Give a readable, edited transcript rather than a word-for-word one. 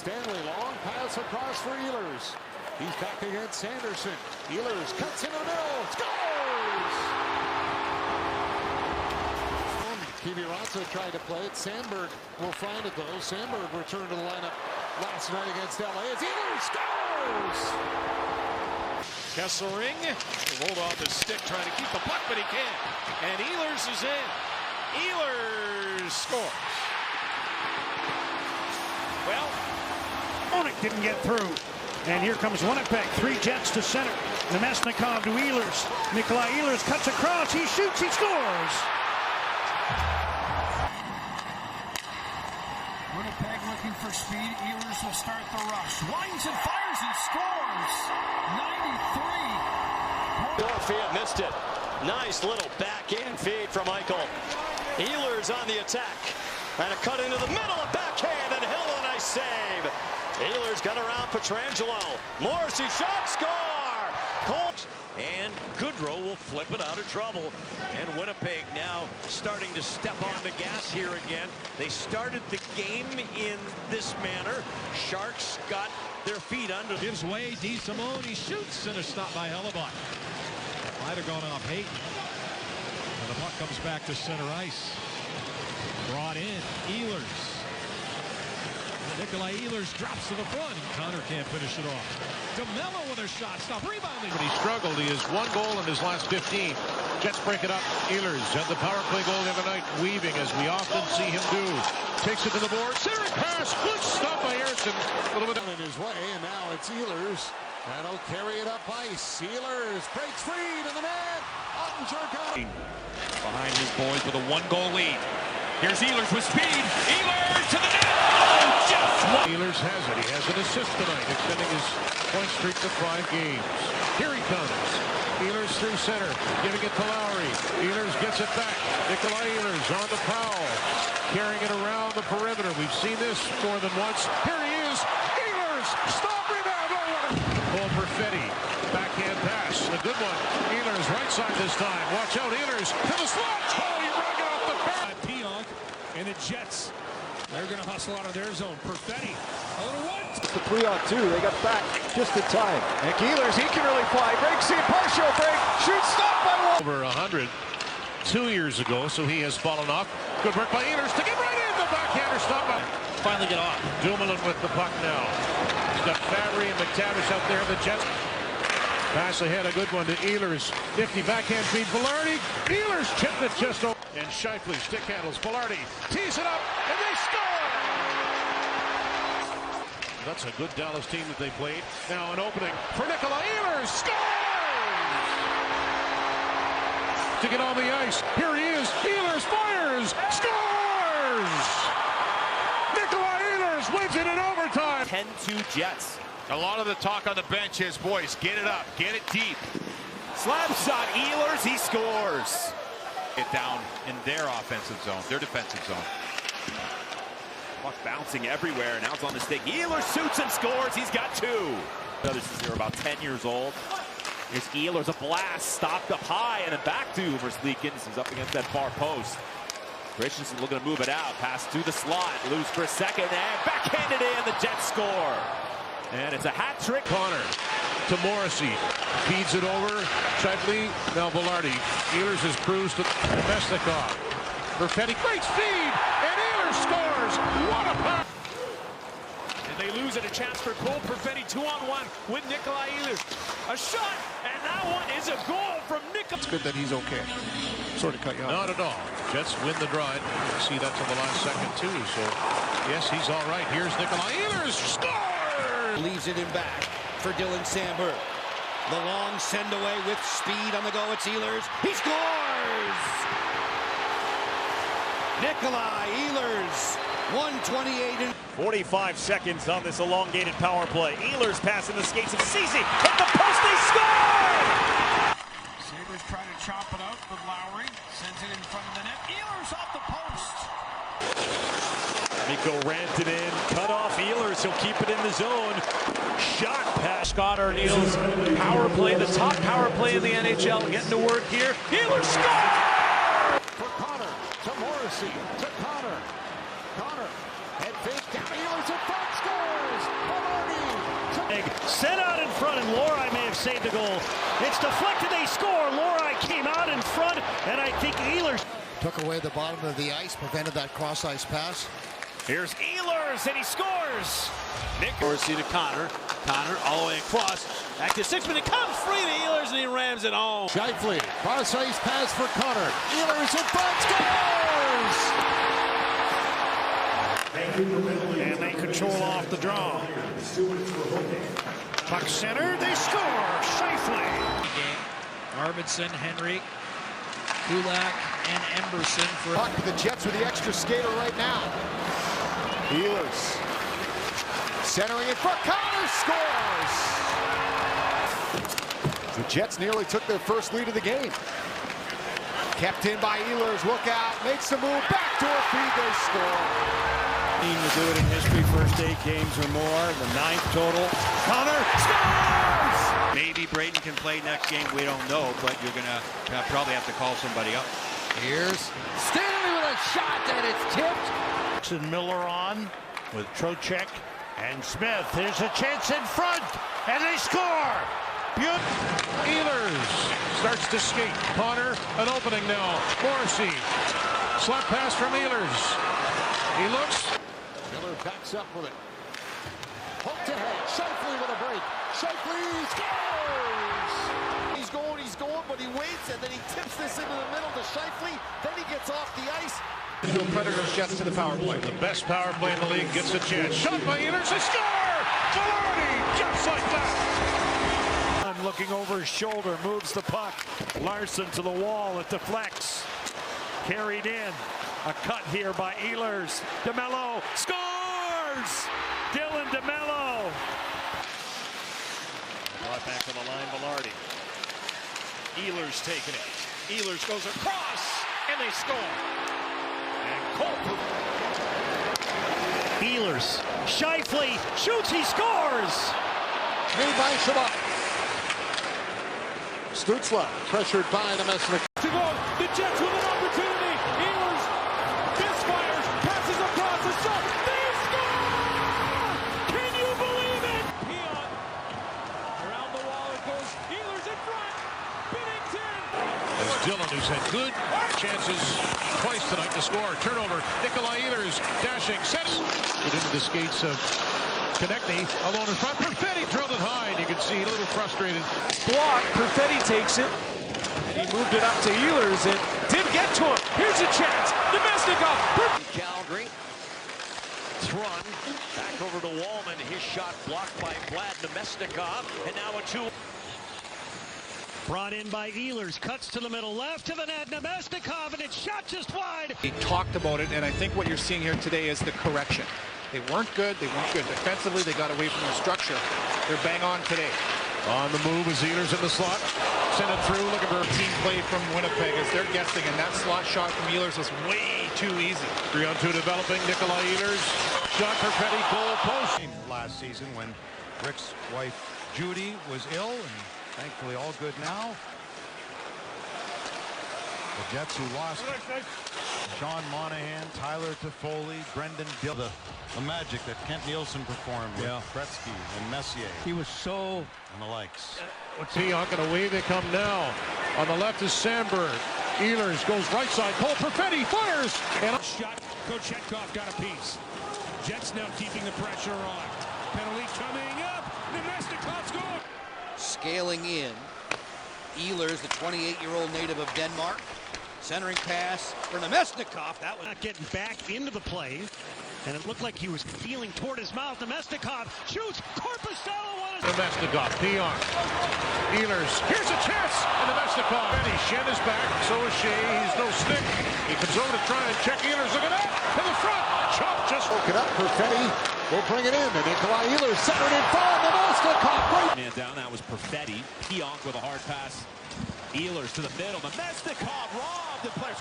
Stanley, long pass across for Ehlers. He's back against Sanderson. Ehlers cuts into the middle, scores! Kiviranta tried to play it. Sandberg will find it though. Sandberg returned to the lineup last night against LA as Ehlers scores! Kesselring rolled off his stick trying to keep the puck, but he can't. And Ehlers is in. Ehlers scores. Well, Onik didn't get through. And here comes Winnipeg. 3 Jets to center. Nemesnikov to Ehlers. Nikolaj Ehlers cuts across. He shoots. He scores. Winnipeg looking for speed. Ehlers will start the rush. Winds and fires and scores. 93. Dorfield missed it. Nice little backhand feed from Eichel. Ehlers on the attack. And a cut into the middle, a backhand, and Hill with a nice save. Ehlers got around Pietrangelo. Morrissey shot, score! Colt. and Goodrow will flip it out of trouble. And Winnipeg now starting to step on the gas here again. They started the game in this manner. Sharks got their feet under. Gives way, DeSimone, he shoots, and a stop by Hellebuck. Might have gone off Hayton. And the puck comes back to center ice. Brought in, Ehlers. Nikolaj Ehlers drops to the front. Connor can't finish it off. DeMello with a shot stop, rebounding. But he struggled. He has 1 goal in his last 15. Jets break it up. Ehlers had the power play goal the other night, weaving as we often see him do. Takes it to the board. Centering pass. Good stop by Ayrton. A little bit in his way, and now it's Ehlers. That'll carry it up ice. Ehlers breaks free to the net. Ottinger coming. Behind his boys with a 1-goal lead. Here's Ehlers with speed. Ehlers to the net. Oh, just one. Ehlers has it. He has an assist tonight, extending his point streak to 5 games. Here he comes. Ehlers through center, giving it to Lowry. Ehlers gets it back. Nikolaj Ehlers on the prowl, carrying it around the perimeter. We've seen this more than once. Here he is. Ehlers, stop, rebound. Paul Perfetti, backhand pass, a good one. Ehlers right side this time. Watch out, Ehlers to the slot. Oh, he ran off the back. Pionk and the Jets. They're going to hustle out of their zone. Perfetti, a little one. The 3-on-2, they got back just in time. And Ehlers, he can really fly. Breaks in, partial break, shoots, stop by one. Over 100 2 years ago, so he has fallen off. Good work by Ehlers to get right in. The backhander stop by. Finally get off. Dumoulin with the puck now. He's got Fabry and McTavish out there. The Jets pass ahead, a good one to Ehlers. Nifty backhand feed, Velarde. Ehlers chipped it just over. And Scheifele stick handles. Velarde tees it up, and they score! That's a good Dallas team that they played. Now an opening for Nikolaj Ehlers. Scores! To get on the ice. Here he is. Ehlers fires. Scores! Nikolaj Ehlers wins it in overtime. 10-2 Jets. A lot of the talk on the bench is, boys, get it up, get it deep. Slap shot, Ehlers, he scores. Get down in their offensive zone, their defensive zone. Puck bouncing everywhere, now it's on the stick. Ehlers shoots and scores, he's got 2. This is here about 10 years old. Here's Ehlers, a blast, stopped up high, and then back to Versleekens. He's up against that far post. Christensen looking to move it out, pass through the slot, loose for a second, and backhanded in, the Jets score. And it's a hat trick. Connor to Morrissey. Feeds it over. Scheifele. Now Velarde. Ehlers has cruised to Nemesnikov. Perfetti. Great speed. And Ehlers scores. What a pass. And they lose it. A chance for Cole Perfetti 2-on-1 with Nikolaj Ehlers. A shot. And that one is a goal from Nikolaj. It's good that he's okay. Sort of cut you off. Not at all. Jets win the draw. See that till the last second too. So yes, he's all right. Here's Nikolaj Ehlers. Score! Leaves it in back for Dylan Sandberg. The long send away with speed on the go. It's Ehlers. He scores! Nikolaj Ehlers, 128 and 45 seconds on this elongated power play. Ehlers passing the skates of Ceci. Hit the post, they score! Sabres try to chop it out with Lowry. Sends it in front of the net. Ehlers off the post. Mikko Rantanen cut off Ehlers. He'll keep it in the zone. Shot pass. Scott Arneal's power play, the top power play in the NHL. Getting to work here. Ehlers scores! For Connor, to Morrissey, to Connor. Connor, head fake down, Ehlers in front, scores! Sent out in front, and Lori may have saved the goal. It's deflected, they score. Lori came out in front, and I think Ehlers Took away the bottom of the ice, prevented that cross-ice pass. Here's Ehlers, and he scores. Nick Dorsey to Connor. Connor all the way across. Back to Sixman. It comes free to Ehlers, and he rams it home. Shifley, cross-ice pass for Connor. Ehlers in front, scores! And they control off the draw. Puck center, they score. Shifley. Arvidsson, Henry, Kulak, and Emberson for Puck, the Jets with the extra skater right now. Ehlers centering in front. Connor scores. The Jets nearly took their first lead of the game. Kept in by Ehlers. Look out. Makes the move. Backdoor feed. They score. Team to do it in history. First 8 games or more. The 9th total. Connor scores! Maybe Braden can play next game. We don't know, but you're going to probably have to call somebody up. Here's Stanley with a shot, and it's tipped. And Miller on with Trocheck and Smith. There's a chance in front, and they score. Ehlers starts to skate. Connor, an opening now. Morrissey, slap pass from Ehlers. He looks. Miller backs up with it. Hooked ahead. Shifley with a break. Shifley scores! He's going, but he waits, and then he tips this into the middle to Shifley. Then he gets off the ice. Predators Jets to the power play. The best power play in the league gets a chance. Shot by Ehlers, a score! Velarde, just like that. I'm looking over his shoulder, moves the puck. Larson to the wall, it deflects. Carried in. A cut here by Ehlers. DeMello scores! Dylan DeMello. Brought back to the line, Velarde. Ehlers taking it. Ehlers goes across, and they score. Ehlers, Shifley shoots, he scores! He banks him up. Stützle pressured by Nemesnik. To go, the Jets with an opportunity. Ehlers misfires, passes across the shot. They score! Can you believe it? Pion around the wall it goes. Ehlers in front. Binnington. As Dylan, who's had good chances twice tonight to score. Turnover. Nikolaj Ehlers dashing. Sets it into the skates of Konechny. Alone in front. Perfetti drilled it high. And you can see a little frustrated. Block. Perfetti takes it. And he moved it up to Ehlers and didn't get to him. Here's a chance. Nemesnikov. Calgary. Thrun back over to Wallman. His shot blocked by Vlad Nemesnikov. And now a 2. Brought in by Ehlers, cuts to the middle left to the net, Nemesnikov, and it's shot just wide. He talked about it, and I think what you're seeing here today is the correction. They weren't good. Defensively, they got away from the structure. They're bang on today. On the move is Ehlers in the slot. Send it through, looking for a Team play from Winnipeg as they're guessing, and that slot shot from Ehlers was way too easy. 3-on-2 developing. Nikolaj Ehlers. Shot Perfetti, goal post. Last season when Rick's wife Judy was ill, and thankfully all good now. The Jets who lost Sean Monahan, Tyler Toffoli, Brendan Dill, the magic that Kent Nielsen performed with Gretzky and Messier. He was so... and the likes. Pionk and away they come now. On the left is Sandberg. Ehlers goes right side. Cole Perfetti fires. And Shot. Kochetkov got a piece. Jets now keeping the pressure on. Penalty coming up. Nemesnikov score. Scaling in. Ehlers, the 28-year-old native of Denmark. Centering pass for Nemesnikov. That was not getting back into the play, and it looked like he was feeling toward his mouth. Nemesnikov shoots. Corpusella was Nemesnikov, Pionk. Ehlers. Here's a chance. And Nemesnikov. And Shen is back. So is Shea. He's no stick. He comes over to try and check Ehlers. Look at that. To the front. Chop just Broke it up. Perfetti will bring it in. And Nikolaj Ehlers centered in front. Nemesnikov. Man down, that was Perfetti. Pionk with a hard pass. Ehlers to the middle. Nemesnikov robbed the players.